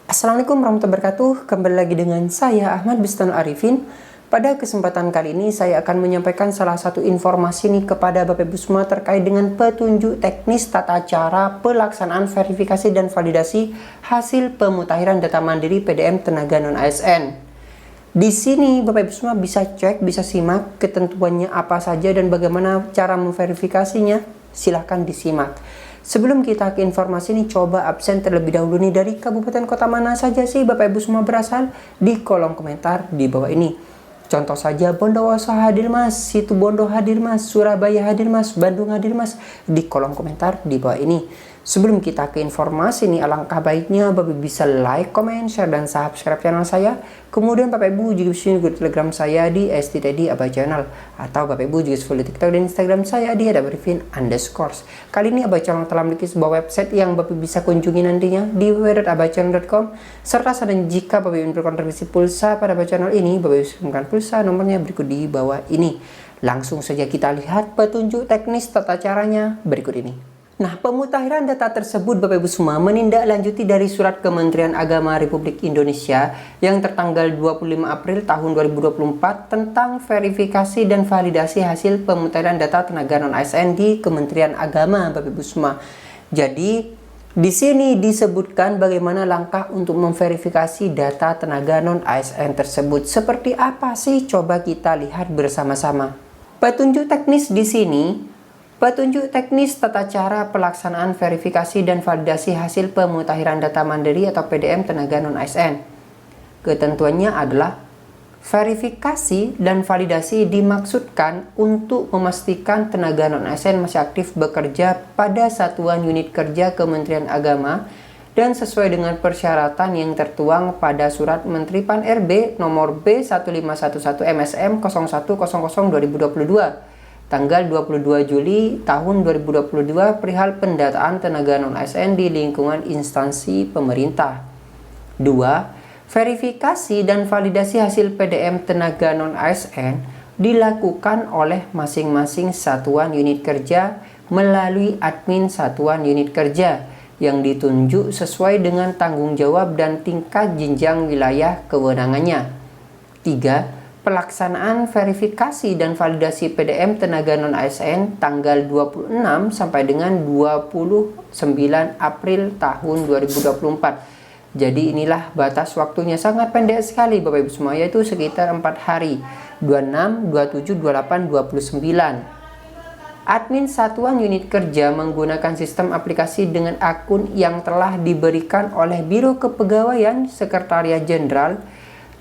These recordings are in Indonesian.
Assalamualaikum warahmatullahi wabarakatuh. Kembali lagi dengan saya Ahmad Bustanul Arifin. Pada kesempatan kali ini saya akan menyampaikan salah satu informasi nih kepada Bapak Ibu semua terkait dengan petunjuk teknis tata cara pelaksanaan verifikasi dan validasi hasil pemutahiran data mandiri PDM tenaga non ASN. Di sini Bapak Ibu semua bisa cek, bisa simak ketentuannya apa saja dan bagaimana cara memverifikasinya. Silahkan disimak. Sebelum kita ke informasi ini, coba absen terlebih dahulu nih dari kabupaten kota mana saja sih Bapak Ibu semua berasal, di kolom komentar di bawah ini. Contoh saja Bondowoso hadir mas, Situbondo hadir mas, Surabaya hadir mas, Bandung hadir mas, di kolom komentar di bawah ini. Sebelum kita ke informasi ini, alangkah baiknya Bapak Ibu bisa like, comment, share, dan subscribe channel saya. Kemudian Bapak Ibu juga bisa ikut telegram saya di @abah channel. Atau Bapak Ibu juga follow TikTok dan Instagram saya di @arifin_. Kali ini Abah Channel telah memiliki sebuah website yang Bapak Ibu bisa kunjungi nantinya di www.abahchannel.com. Serta dan jika Bapak Ibu berkontribusi pulsa pada Abah Channel ini, Bapak Ibu kirimkan pulsa nomornya berikut di bawah ini. Langsung saja kita lihat petunjuk teknis tata caranya berikut ini. Nah, pemutahiran data tersebut Bapak Ibu semua menindaklanjuti dari Surat Kementerian Agama Republik Indonesia yang tertanggal 25 April tahun 2024 tentang verifikasi dan validasi hasil pemutahiran data tenaga non-ASN di Kementerian Agama Bapak Ibu semua. Jadi, di sini disebutkan bagaimana langkah untuk memverifikasi data tenaga non-ASN tersebut. Seperti apa sih? Coba kita lihat bersama-sama. Petunjuk teknis di sini. Petunjuk teknis tata cara pelaksanaan verifikasi dan validasi hasil pemutahiran data mandiri atau PDM tenaga non-ASN. Ketentuannya adalah verifikasi dan validasi dimaksudkan untuk memastikan tenaga non-ASN masih aktif bekerja pada satuan unit kerja Kementerian Agama dan sesuai dengan persyaratan yang tertuang pada Surat Menteri Pan-RB nomor B1511 MSM 0100/2022 tanggal 22 Juli tahun 2022 perihal pendataan tenaga non-ASN di lingkungan instansi pemerintah. 2. Verifikasi dan validasi hasil PDM tenaga non-ASN dilakukan oleh masing-masing satuan unit kerja melalui admin satuan unit kerja yang ditunjuk sesuai dengan tanggung jawab dan tingkat jenjang wilayah kewenangannya. 3. Pelaksanaan verifikasi dan validasi PDM tenaga non-ASN tanggal 26 sampai dengan 29 April tahun 2024. Jadi inilah batas waktunya, sangat pendek sekali Bapak Ibu semua, yaitu sekitar 4 hari, 26, 27, 28, 29. Admin satuan unit kerja menggunakan sistem aplikasi dengan akun yang telah diberikan oleh Biro Kepegawaian Sekretariat Jenderal.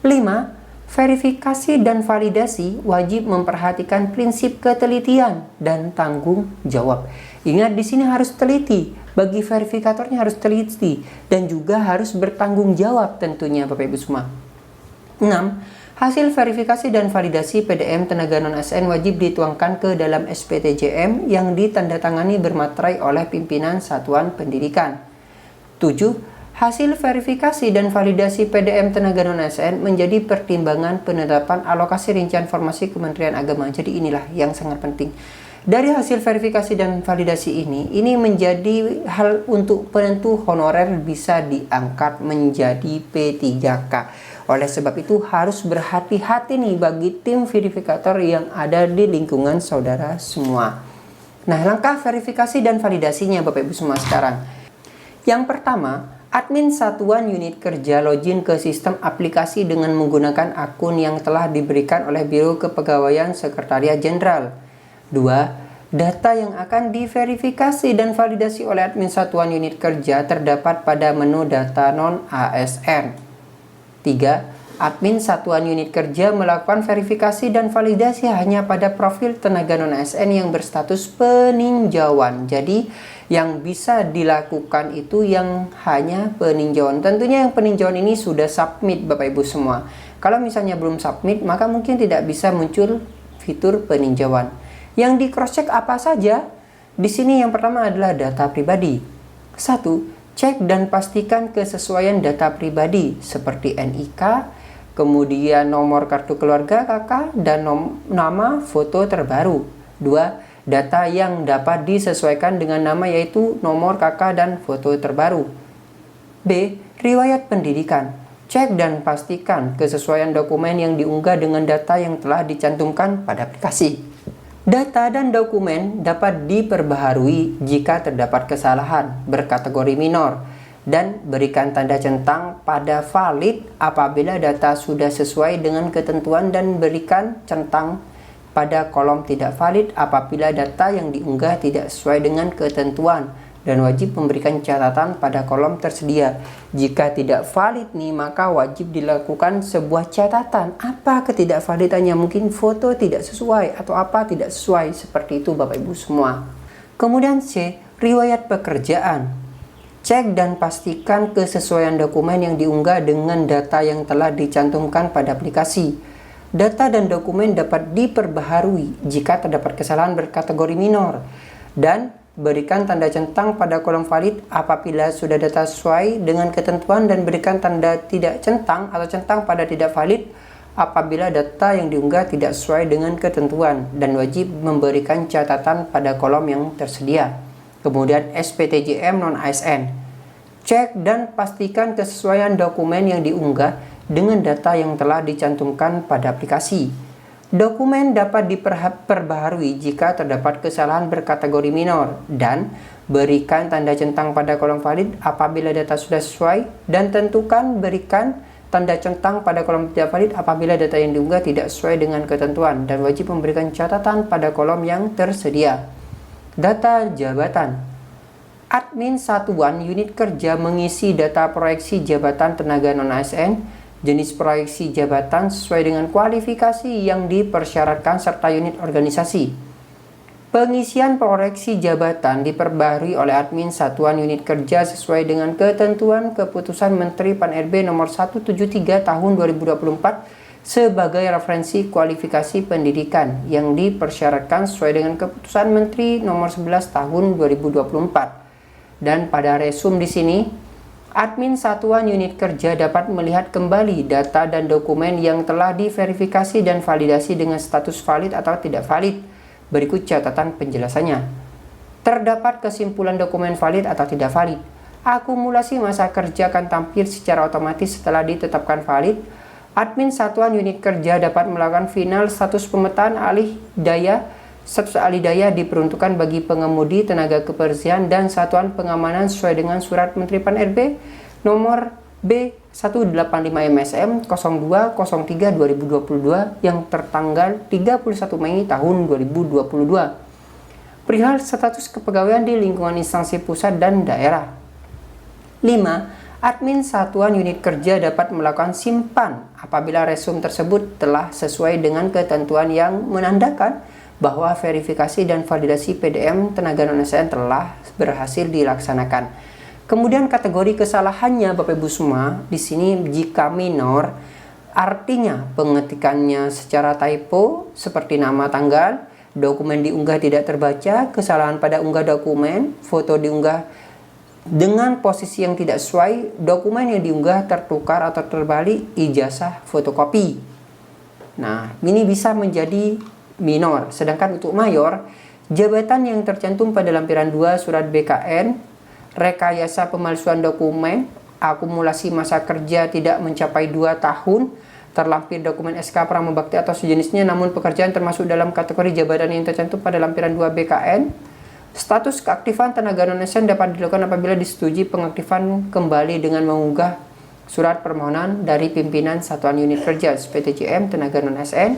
5. Verifikasi dan validasi wajib memperhatikan prinsip ketelitian dan tanggung jawab. Ingat, di sini harus teliti. Bagi verifikatornya harus teliti dan juga harus bertanggung jawab tentunya Bapak Ibu semua. 6. Hasil verifikasi dan validasi PDM tenaga non-ASN wajib dituangkan ke dalam SPTJM yang ditandatangani bermaterai oleh pimpinan satuan pendidikan. 7. Hasil verifikasi dan validasi PDM tenaga non-ASN menjadi pertimbangan penetapan alokasi rincian formasi Kementerian Agama. Jadi inilah yang sangat penting. Dari hasil verifikasi dan validasi ini menjadi hal untuk penentu honorer bisa diangkat menjadi P3K. Oleh sebab itu harus berhati-hati nih bagi tim verifikator yang ada di lingkungan saudara semua. Nah, langkah verifikasi dan validasinya Bapak Ibu semua sekarang. Yang pertama, admin satuan unit kerja login ke sistem aplikasi dengan menggunakan akun yang telah diberikan oleh Biro Kepegawaian Sekretariat Jenderal. 2. Data yang akan diverifikasi dan validasi oleh admin satuan unit kerja terdapat pada menu data non-ASN. 3. Admin satuan unit kerja melakukan verifikasi dan validasi hanya pada profil tenaga non-ASN yang berstatus peninjauan. Jadi yang bisa dilakukan itu yang hanya peninjauan. Tentunya yang peninjauan ini sudah submit Bapak Ibu semua. Kalau misalnya belum submit, maka mungkin tidak bisa muncul fitur peninjauan. Yang di cross check apa saja? Di sini yang pertama adalah data pribadi. 1. Cek dan pastikan kesesuaian data pribadi seperti NIK, kemudian nomor kartu keluarga kakak, dan nama foto terbaru. 2. Data yang dapat disesuaikan dengan nama yaitu nomor KK dan foto terbaru. B. Riwayat pendidikan. Cek dan pastikan kesesuaian dokumen yang diunggah dengan data yang telah dicantumkan pada aplikasi. Data dan dokumen dapat diperbaharui jika terdapat kesalahan berkategori minor dan berikan tanda centang pada valid apabila data sudah sesuai dengan ketentuan dan berikan centang pada kolom tidak valid apabila data yang diunggah tidak sesuai dengan ketentuan dan wajib memberikan catatan pada kolom tersedia. Jika tidak valid nih, maka wajib dilakukan sebuah catatan. Apa ketidakvalidannya? Mungkin foto tidak sesuai atau apa tidak sesuai, seperti itu Bapak Ibu semua. Kemudian C. Riwayat pekerjaan. Cek dan pastikan kesesuaian dokumen yang diunggah dengan data yang telah dicantumkan pada aplikasi. Data dan dokumen dapat diperbaharui jika terdapat kesalahan berkategori minor dan berikan tanda centang pada kolom valid apabila sudah data sesuai dengan ketentuan dan berikan tanda tidak centang atau centang pada tidak valid apabila data yang diunggah tidak sesuai dengan ketentuan dan wajib memberikan catatan pada kolom yang tersedia. Kemudian SPTJM non-ASN. Cek dan pastikan kesesuaian dokumen yang diunggah dengan data yang telah dicantumkan pada aplikasi. Dokumen dapat diperbaharui jika terdapat kesalahan berkategori minor dan berikan tanda centang pada kolom valid apabila data sudah sesuai dan tentukan berikan tanda centang pada kolom tidak valid apabila data yang diunggah tidak sesuai dengan ketentuan dan wajib memberikan catatan pada kolom yang tersedia. Data jabatan. Admin satuan unit kerja mengisi data proyeksi jabatan tenaga non-ASN, jenis proyeksi jabatan sesuai dengan kualifikasi yang dipersyaratkan serta unit organisasi. Pengisian proyeksi jabatan diperbarui oleh admin satuan unit kerja sesuai dengan ketentuan Keputusan Menteri Pan-RB nomor 173 tahun 2024 sebagai referensi kualifikasi pendidikan yang dipersyaratkan sesuai dengan Keputusan Menteri nomor 11 tahun 2024. Dan pada resum di sini, admin satuan unit kerja dapat melihat kembali data dan dokumen yang telah diverifikasi dan validasi dengan status valid atau tidak valid. Berikut catatan penjelasannya. Terdapat kesimpulan dokumen valid atau tidak valid. Akumulasi masa kerja akan tampil secara otomatis setelah ditetapkan valid. Admin satuan unit kerja dapat melakukan final status pemetaan alih daya. Status alih daya diperuntukkan bagi pengemudi, tenaga kebersihan, dan satuan pengamanan sesuai dengan Surat Menteri Pan-RB nomor B185 MSM 0203/2022 yang tertanggal 31 Mei tahun 2022. Perihal status kepegawaian di lingkungan instansi pusat dan daerah. 5. Admin satuan unit kerja dapat melakukan simpan apabila resum tersebut telah sesuai dengan ketentuan yang menandakan bahwa verifikasi dan validasi PDM tenaga non-ASN telah berhasil dilaksanakan. Kemudian kategori kesalahannya Bapak Ibu semua, di sini jika minor artinya pengetikannya secara typo seperti nama tanggal, dokumen diunggah tidak terbaca, kesalahan pada unggah dokumen, foto diunggah dengan posisi yang tidak sesuai, dokumen yang diunggah tertukar atau terbalik, ijazah fotokopi. Nah, ini bisa menjadi minor. Sedangkan untuk mayor, jabatan yang tercantum pada lampiran 2 surat BKN, rekayasa pemalsuan dokumen, akumulasi masa kerja tidak mencapai 2 tahun, terlampir dokumen SK Pramubakti atau sejenisnya namun pekerjaan termasuk dalam kategori jabatan yang tercantum pada lampiran 2 BKN. Status keaktifan tenaga non-ASN dapat dilakukan apabila disetujui pengaktifan kembali dengan mengunggah surat permohonan dari pimpinan satuan unit kerja SPTJM tenaga non-ASN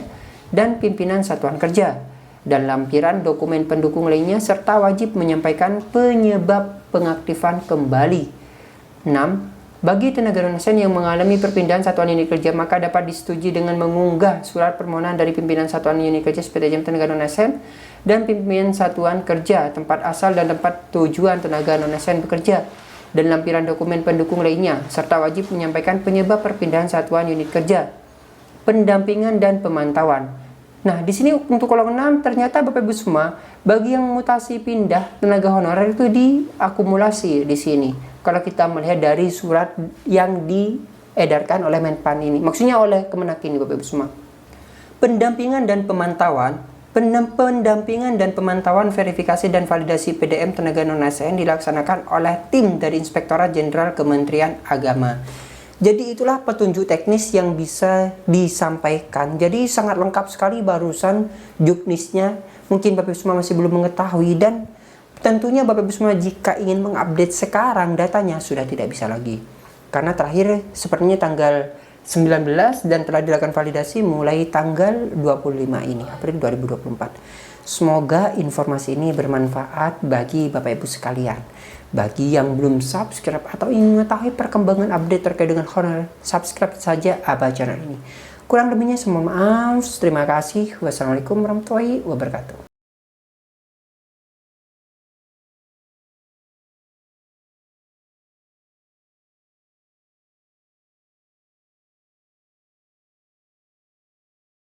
dan pimpinan satuan kerja dan lampiran dokumen pendukung lainnya serta wajib menyampaikan penyebab pengaktifan kembali. 6. Bagi tenaga non-ASN yang mengalami perpindahan satuan unit kerja maka dapat disetujui dengan mengunggah surat permohonan dari pimpinan satuan unit kerja SPTJM tenaga non-ASN dan pimpinan satuan kerja tempat asal dan tempat tujuan tenaga non-ASN bekerja dan lampiran dokumen pendukung lainnya serta wajib menyampaikan penyebab perpindahan satuan unit kerja. Pendampingan dan pemantauan. Nah, di sini untuk kolom 6 ternyata Bapak Ibu semua, bagi yang mutasi pindah tenaga honorer itu diakumulasi di sini. Kalau kita melihat dari surat yang diedarkan oleh Menpan ini, maksudnya oleh Kemenak ini Bapak Ibu semua. Pendampingan dan pemantauan. Pendampingan dan pemantauan verifikasi dan validasi PDM tenaga non-ASN dilaksanakan oleh tim dari Inspektorat Jenderal Kementerian Agama. Jadi itulah petunjuk teknis yang bisa disampaikan. Jadi sangat lengkap sekali barusan juknisnya. Mungkin Bapak Ibu semua masih belum mengetahui, dan tentunya Bapak Ibu semua jika ingin mengupdate sekarang datanya sudah tidak bisa lagi. Karena terakhir sepertinya tanggal 19 dan telah dilakukan validasi mulai tanggal 25 ini, April 2024. Semoga informasi ini bermanfaat bagi Bapak Ibu sekalian. Bagi yang belum subscribe atau ingin mengetahui perkembangan update terkait dengan honor, subscribe saja Aba channel ini. Kurang lebihnya semua maaf. Terima kasih. Wassalamualaikum warahmatullahi wabarakatuh.